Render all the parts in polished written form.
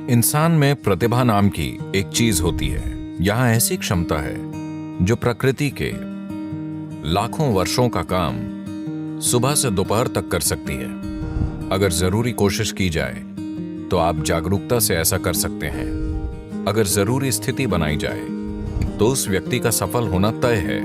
इंसान में प्रतिभा नाम की एक चीज होती है। यहां ऐसी क्षमता है जो प्रकृति के लाखों वर्षों का काम सुबह से दोपहर तक कर सकती है। अगर जरूरी कोशिश की जाए तो आप जागरूकता से ऐसा कर सकते हैं। अगर जरूरी स्थिति बनाई जाए तो उस व्यक्ति का सफल होना तय है।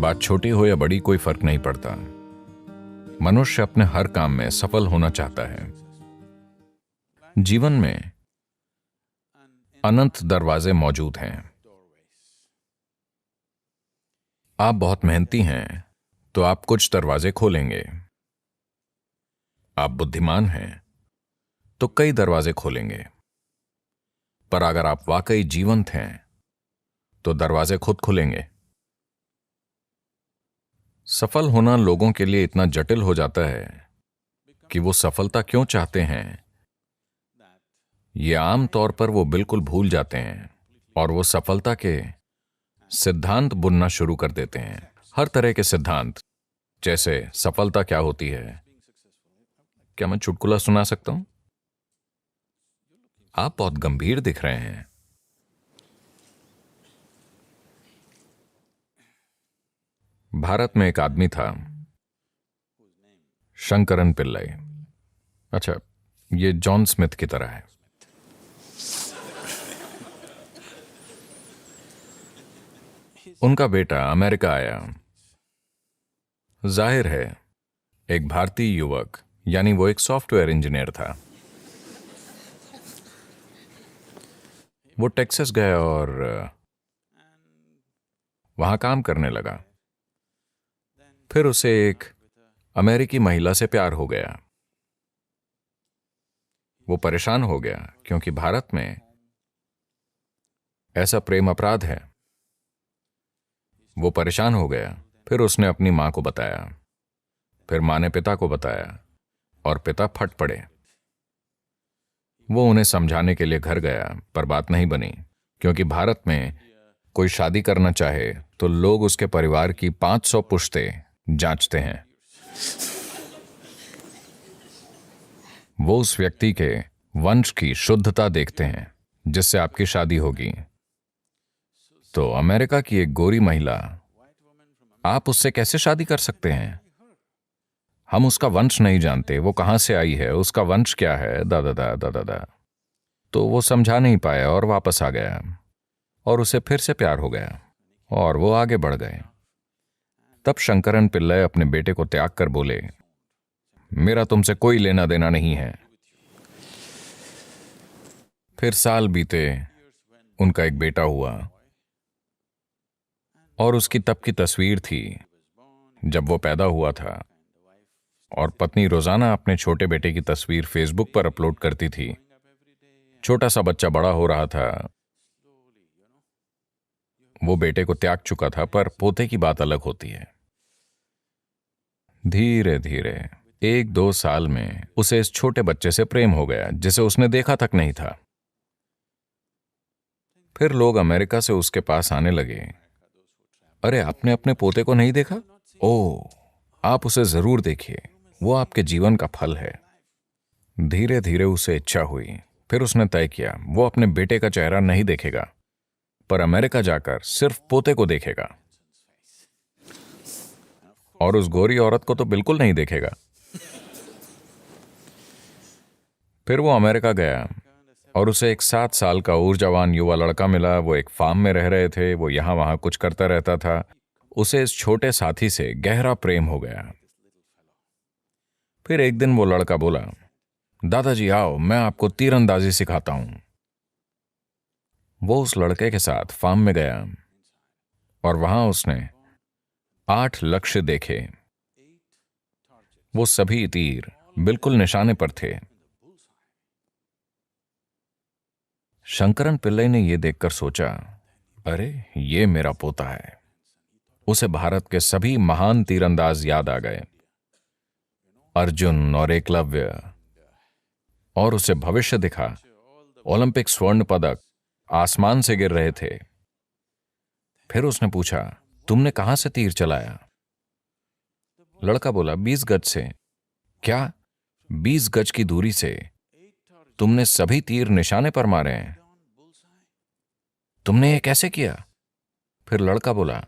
बात छोटी हो या बड़ी कोई फर्क नहीं पड़ता। मनुष्य अपने हर काम में सफल होना चाहता है। जीवन में अनंत दरवाजे मौजूद हैं। आप बहुत मेहनती हैं तो आप कुछ दरवाजे खोलेंगे। आप बुद्धिमान हैं तो कई दरवाजे खोलेंगे। पर अगर आप वाकई जीवंत हैं तो दरवाजे खुद खुलेंगे। सफल होना लोगों के लिए इतना जटिल हो जाता है कि वो सफलता क्यों चाहते हैं ये आम तौर पर वो बिल्कुल भूल जाते हैं और वो सफलता के सिद्धांत बुनना शुरू कर देते हैं। हर तरह के सिद्धांत, जैसे सफलता क्या होती है। क्या मैं चुटकुला सुना सकता हूं? आप बहुत गंभीर दिख रहे हैं। भारत में एक आदमी था, शंकरन पिल्लई। अच्छा, ये जॉन स्मिथ की तरह है। उनका बेटा अमेरिका आया। जाहिर है एक भारतीय युवक, यानी वो एक सॉफ्टवेयर इंजीनियर था। वो टेक्सास गया और वहां काम करने लगा। फिर उसे एक अमेरिकी महिला से प्यार हो गया। वो परेशान हो गया क्योंकि भारत में ऐसा प्रेम अपराध है। वो परेशान हो गया। फिर उसने अपनी मां को बताया। फिर मां ने पिता को बताया और पिता फट पड़े। वो उन्हें समझाने के लिए घर गया, पर बात नहीं बनी, क्योंकि भारत में कोई शादी करना चाहे तो लोग उसके परिवार की 500 पुश्तें जांचते हैं। वो उस व्यक्ति के वंश की शुद्धता देखते हैं जिससे आपकी शादी होगी। तो अमेरिका की एक गोरी महिला, आप उससे कैसे शादी कर सकते हैं? हम उसका वंश नहीं जानते, वो कहां से आई है, उसका वंश क्या है, दादा दादा दादा। तो वो समझा नहीं पाया और वापस आ गया और उसे फिर से प्यार हो गया और वो आगे बढ़ गए। तब शंकरन पिल्लई अपने बेटे को त्याग कर बोले, मेरा तुमसे कोई लेना देना नहीं है। फिर साल बीते, उनका एक बेटा हुआ और उसकी तब की तस्वीर थी जब वो पैदा हुआ था, और पत्नी रोजाना अपने छोटे बेटे की तस्वीर फेसबुक पर अपलोड करती थी। छोटा सा बच्चा बड़ा हो रहा था। वो बेटे को त्याग चुका था, पर पोते की बात अलग होती है। धीरे धीरे 1-2 साल में उसे इस छोटे बच्चे से प्रेम हो गया जिसे उसने देखा तक नहीं था। फिर लोग अमेरिका से उसके पास आने लगे, अरे आपने अपने पोते को नहीं देखा? ओह, आप उसे जरूर देखिए, वो आपके जीवन का फल है। धीरे धीरे उसे इच्छा हुई। फिर उसने तय किया वो अपने बेटे का चेहरा नहीं देखेगा, पर अमेरिका जाकर सिर्फ पोते को देखेगा। और उस गोरी औरत को तो बिल्कुल नहीं देखेगा। फिर वो अमेरिका गया और उसे एक 7 साल का ऊर्जावान युवा लड़का मिला। वो एक फार्म में रह रहे थे। वो यहां वहां कुछ करता रहता था। उसे इस छोटे साथी से गहरा प्रेम हो गया। फिर एक दिन वो लड़का बोला, दादाजी आओ, मैं आपको तीरंदाजी सिखाता हूं। वो उस लड़के के साथ फार्म में गया और वहां उसने 8 लक्ष्य देखे। वो सभी तीर बिल्कुल निशाने पर थे। शंकरन पिल्लई ने यह देखकर सोचा, अरे ये मेरा पोता है। उसे भारत के सभी महान तीरंदाज याद आ गए, अर्जुन और एकलव्य, और उसे भविष्य दिखा। ओलंपिक स्वर्ण पदक आसमान से गिर रहे थे। फिर उसने पूछा, तुमने कहां से तीर चलाया? लड़का बोला, 20 गज से। क्या? 20 गज की दूरी से तुमने सभी तीर निशाने पर मारे हैं? तुमने ये कैसे किया? फिर लड़का बोला,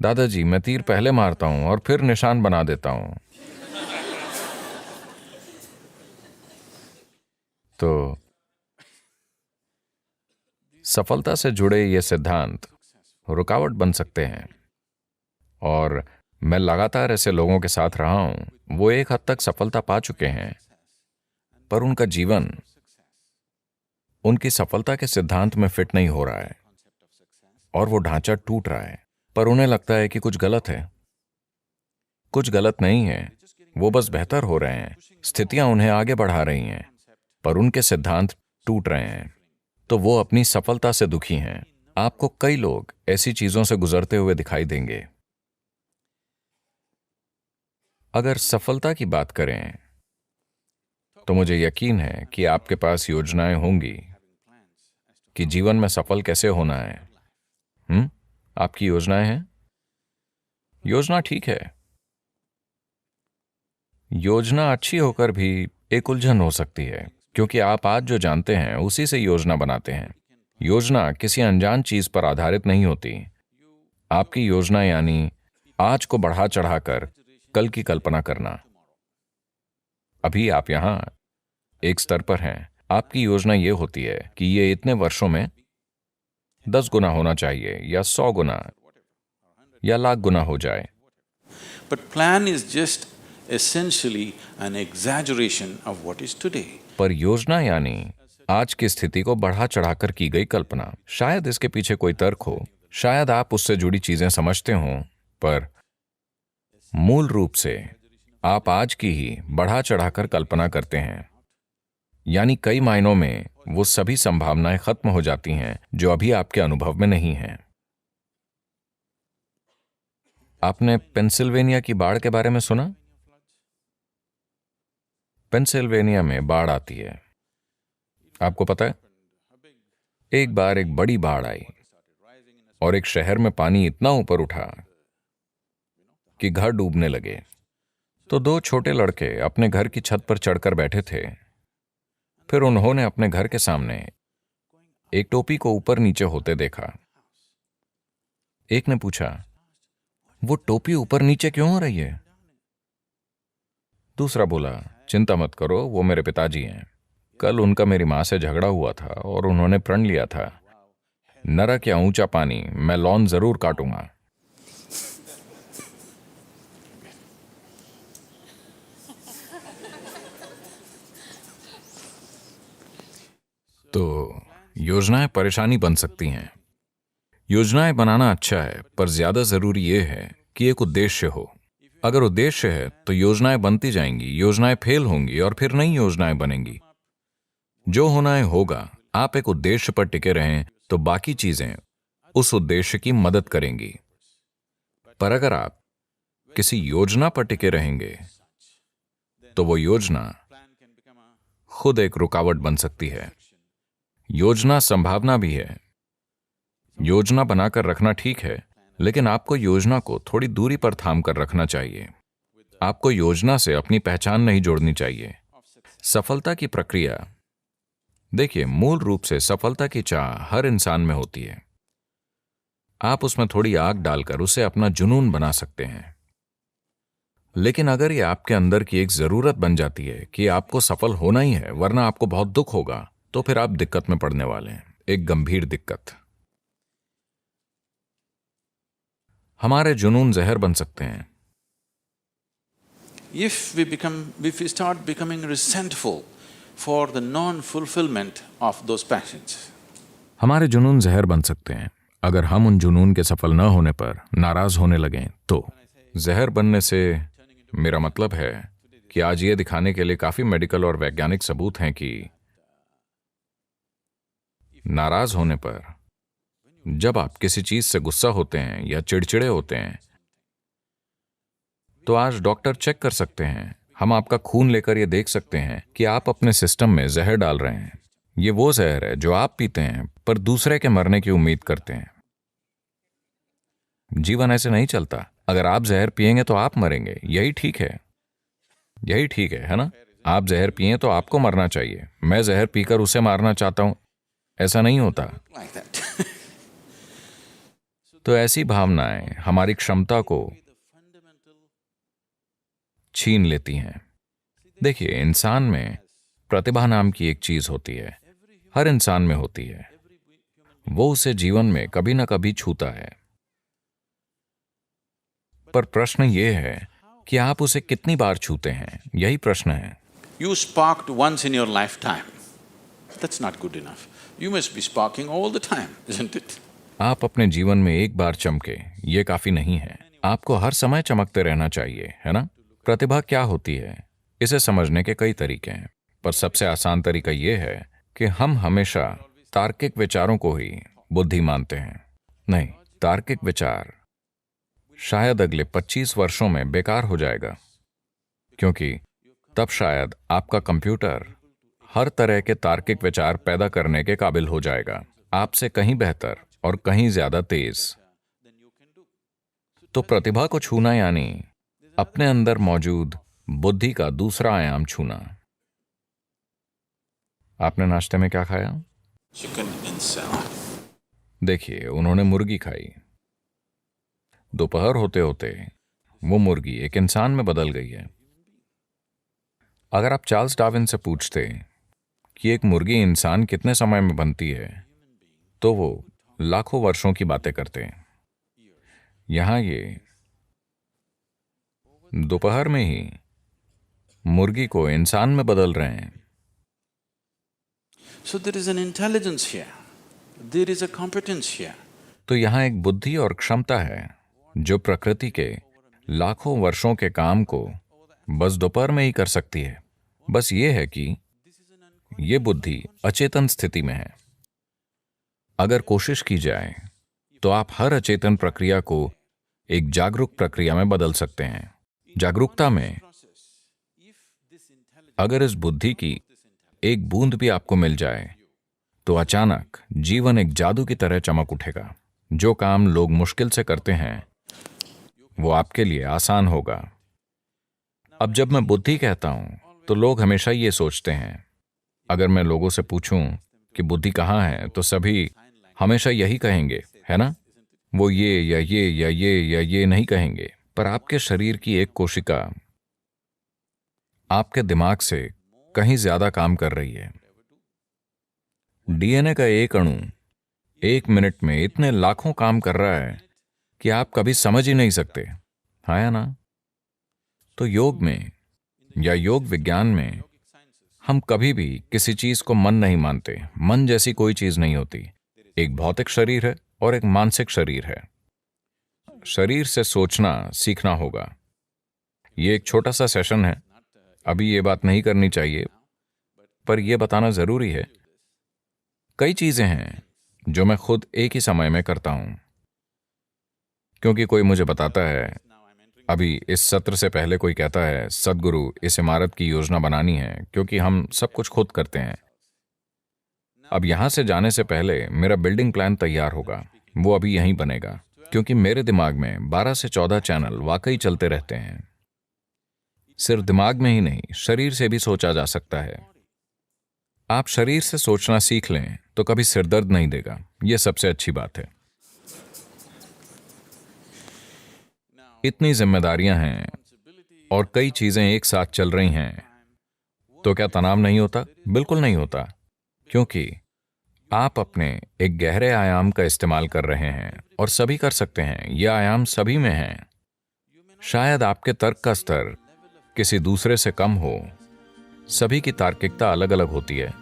दादाजी, मैं तीर पहले मारता हूं और फिर निशान बना देता हूं। तो सफलता से जुड़े ये सिद्धांत रुकावट बन सकते हैं, और मैं लगातार ऐसे लोगों के साथ रहा हूं, वो एक हद तक सफलता पा चुके हैं, पर उनका जीवन उनकी सफलता के सिद्धांत में फिट नहीं हो रहा है और वो ढांचा टूट रहा है, पर उन्हें लगता है कि कुछ गलत है। कुछ गलत नहीं है, वो बस बेहतर हो रहे हैं, स्थितियां उन्हें आगे बढ़ा रही हैं, पर उनके सिद्धांत टूट रहे हैं, तो वो अपनी सफलता से दुखी हैं। आपको कई लोग ऐसी चीजों से गुजरते हुए दिखाई देंगे। अगर सफलता की बात करें तो मुझे यकीन है कि आपके पास योजनाएं होंगी कि जीवन में सफल कैसे होना है। आपकी योजनाएं हैं? योजना ठीक है। योजना अच्छी होकर भी एक उलझन हो सकती है, क्योंकि आप आज जो जानते हैं उसी से योजना बनाते हैं। योजना किसी अनजान चीज पर आधारित नहीं होती। आपकी योजना यानी आज को बढ़ा चढ़ाकर कल की कल्पना करना। अभी आप यहां एक स्तर पर हैं। आपकी योजना यह होती है कि ये इतने वर्षों में 10 गुना होना चाहिए, या 100 गुना, या लाख गुना हो जाए। But plan is just essentially an exaggeration of what is today. पर योजना यानी आज की स्थिति को बढ़ा चढ़ाकर की गई कल्पना। शायद इसके पीछे कोई तर्क हो, शायद आप उससे जुड़ी चीजें समझते हों, पर मूल रूप से आप आज की ही बढ़ा चढ़ाकर कल्पना करते हैं। यानी कई मायनों में वो सभी संभावनाएं खत्म हो जाती हैं जो अभी आपके अनुभव में नहीं हैं। आपने पेंसिल्वेनिया की बाढ़ के बारे में सुना? पेंसिल्वेनिया में बाढ़ आती है। आपको पता है, एक बार एक बड़ी बाढ़ आई और एक शहर में पानी इतना ऊपर उठा कि घर डूबने लगे। तो 2 छोटे लड़के अपने घर की छत पर चढ़कर बैठे थे। फिर उन्होंने अपने घर के सामने एक टोपी को ऊपर नीचे होते देखा। एक ने पूछा, वो टोपी ऊपर नीचे क्यों हो रही है? दूसरा बोला, चिंता मत करो, वो मेरे पिताजी हैं। कल उनका मेरी मां से झगड़ा हुआ था और उन्होंने प्रण लिया था, नरक या ऊंचा पानी, मैं लॉन जरूर काटूंगा। तो योजनाएं परेशानी बन सकती हैं। योजनाएं बनाना अच्छा है, पर ज्यादा जरूरी यह है कि एक उद्देश्य हो। अगर उद्देश्य है तो योजनाएं बनती जाएंगी, योजनाएं फेल होंगी और फिर नई योजनाएं बनेंगी। जो होना है होगा। आप एक उद्देश्य पर टिके रहें तो बाकी चीजें उस उद्देश्य की मदद करेंगी। पर अगर आप किसी योजना पर टिके रहेंगे तो वो योजना खुद एक रुकावट बन सकती है। योजना संभावना भी है। योजना बनाकर रखना ठीक है, लेकिन आपको योजना को थोड़ी दूरी पर थाम कर रखना चाहिए। आपको योजना से अपनी पहचान नहीं जोड़नी चाहिए। सफलता की प्रक्रिया, देखिए, मूल रूप से सफलता की चाह हर इंसान में होती है। आप उसमें थोड़ी आग डालकर उसे अपना जुनून बना सकते हैं। लेकिन अगर ये आपके अंदर की एक जरूरत बन जाती है कि आपको सफल होना ही है वरना आपको बहुत दुख होगा, तो फिर आप दिक्कत में पड़ने वाले हैं, एक गंभीर दिक्कत। हमारे जुनून जहर बन सकते हैं। If we start becoming resentful for the non-fulfillment of those passions, हमारे जुनून जहर बन सकते हैं अगर हम उन जुनून के सफल न होने पर नाराज होने लगें। तो जहर बनने से मेरा मतलब है कि आज ये दिखाने के लिए काफी मेडिकल और वैज्ञानिक सबूत हैं कि नाराज होने पर, जब आप किसी चीज से गुस्सा होते हैं या चिड़चिड़े होते हैं, तो आज डॉक्टर चेक कर सकते हैं। हम आपका खून लेकर यह देख सकते हैं कि आप अपने सिस्टम में जहर डाल रहे हैं। ये वो जहर है जो आप पीते हैं पर दूसरे के मरने की उम्मीद करते हैं। जीवन ऐसे नहीं चलता। अगर आप जहर पिएंगे तो आप मरेंगे, यही ठीक है, यही ठीक है ना? आप जहर पिए तो आपको मरना चाहिए, मैं जहर पीकर उसे मारना चाहता हूं, ऐसा नहीं होता। like that. तो ऐसी भावनाएं हमारी क्षमता को छीन लेती हैं। देखिए, इंसान में प्रतिभा नाम की एक चीज होती है, हर इंसान में होती है, वो उसे जीवन में कभी ना कभी छूता है। पर प्रश्न ये है कि आप उसे कितनी बार छूते हैं, यही प्रश्न है। You sparked once in your lifetime. That's not good enough. You must be sparking all the time, isn't it? आप अपने जीवन में एक बार चमके, ये काफी नहीं है, आपको हर समय चमकते रहना चाहिए, है ना? प्रतिभा क्या होती है, इसे समझने के कई तरीके हैं, पर सबसे आसान तरीका यह है कि हम हमेशा तार्किक विचारों को ही बुद्धि मानते हैं। नहीं, तार्किक विचार शायद अगले 25 वर्षों में बेकार हो जाएगा, क्योंकि तब शायद आपका कंप्यूटर हर तरह के तार्किक विचार पैदा करने के काबिल हो जाएगा, आपसे कहीं बेहतर और कहीं ज्यादा तेज। तो प्रतिभा को छूना यानी अपने अंदर मौजूद बुद्धि का दूसरा आयाम छूना। आपने नाश्ते में क्या खाया? Chicken in salad. देखिए, उन्होंने मुर्गी खाई। दोपहर होते होते वो मुर्गी एक इंसान में बदल गई है। अगर आप चार्ल्स डार्विन से पूछते कि एक मुर्गी इंसान कितने समय में बनती है, तो वो लाखों वर्षों की बातें करते हैं। यहां ये दोपहर में ही मुर्गी को इंसान में बदल रहे हैं। So there is an intelligence here. There is a competence here. तो यहां एक बुद्धि और क्षमता है जो प्रकृति के लाखों वर्षों के काम को बस दोपहर में ही कर सकती है। बस ये है कि ये बुद्धि अचेतन स्थिति में है। अगर कोशिश की जाए तो आप हर अचेतन प्रक्रिया को एक जागरूक प्रक्रिया में बदल सकते हैं। जागरूकता में अगर इस बुद्धि की एक बूंद भी आपको मिल जाए तो अचानक जीवन एक जादू की तरह चमक उठेगा। जो काम लोग मुश्किल से करते हैं वो आपके लिए आसान होगा। अब जब मैं बुद्धि कहता हूं तो लोग हमेशा ये सोचते हैं, अगर मैं लोगों से पूछूं कि बुद्धि कहाँ है तो सभी हमेशा यही कहेंगे, है ना? वो ये या ये या ये या ये नहीं कहेंगे। पर आपके शरीर की एक कोशिका आपके दिमाग से कहीं ज्यादा काम कर रही है। डीएनए का एक अणु 1 मिनट में इतने लाखों काम कर रहा है कि आप कभी समझ ही नहीं सकते, हाँ या ना? तो योग में या योग विज्ञान में हम कभी भी किसी चीज को मन नहीं मानते। मन जैसी कोई चीज नहीं होती। एक भौतिक शरीर है और एक मानसिक शरीर है। शरीर से सोचना सीखना होगा। ये एक छोटा सा सेशन है, अभी ये बात नहीं करनी चाहिए, पर यह बताना जरूरी है। कई चीजें हैं जो मैं खुद एक ही समय में करता हूं, क्योंकि कोई मुझे बताता है, अभी इस सत्र से पहले कोई कहता है, सद्गुरु इस इमारत की योजना बनानी है, क्योंकि हम सब कुछ खुद करते हैं। अब यहां से जाने से पहले मेरा बिल्डिंग प्लान तैयार होगा, वो अभी यहीं बनेगा, क्योंकि मेरे दिमाग में 12 से 14 चैनल वाकई चलते रहते हैं। सिर्फ दिमाग में ही नहीं, शरीर से भी सोचा जा सकता है। आप शरीर से सोचना सीख लें तो कभी सिरदर्द नहीं देगा, यह सबसे अच्छी बात है। इतनी जिम्मेदारियां हैं और कई चीजें एक साथ चल रही हैं, तो क्या तनाव नहीं होता? बिल्कुल नहीं होता, क्योंकि आप अपने एक गहरे आयाम का इस्तेमाल कर रहे हैं और सभी कर सकते हैं। यह आयाम सभी में है। शायद आपके तर्क का स्तर किसी दूसरे से कम हो, सभी की तार्किकता अलग अलग होती है,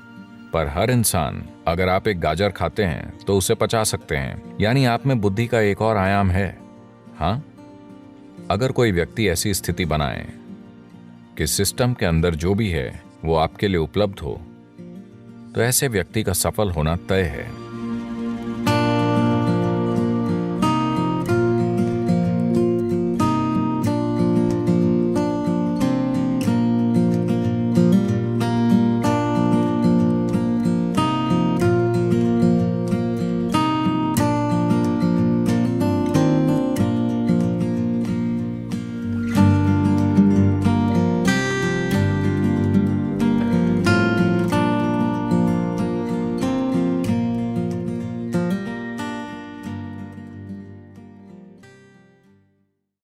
पर हर इंसान, अगर आप एक गाजर खाते हैं तो उसे पचा सकते हैं, यानी आप में बुद्धि का एक और आयाम है। हाँ, अगर कोई व्यक्ति ऐसी स्थिति बनाए कि सिस्टम के अंदर जो भी है वो आपके लिए उपलब्ध हो, तो ऐसे व्यक्ति का सफल होना तय है।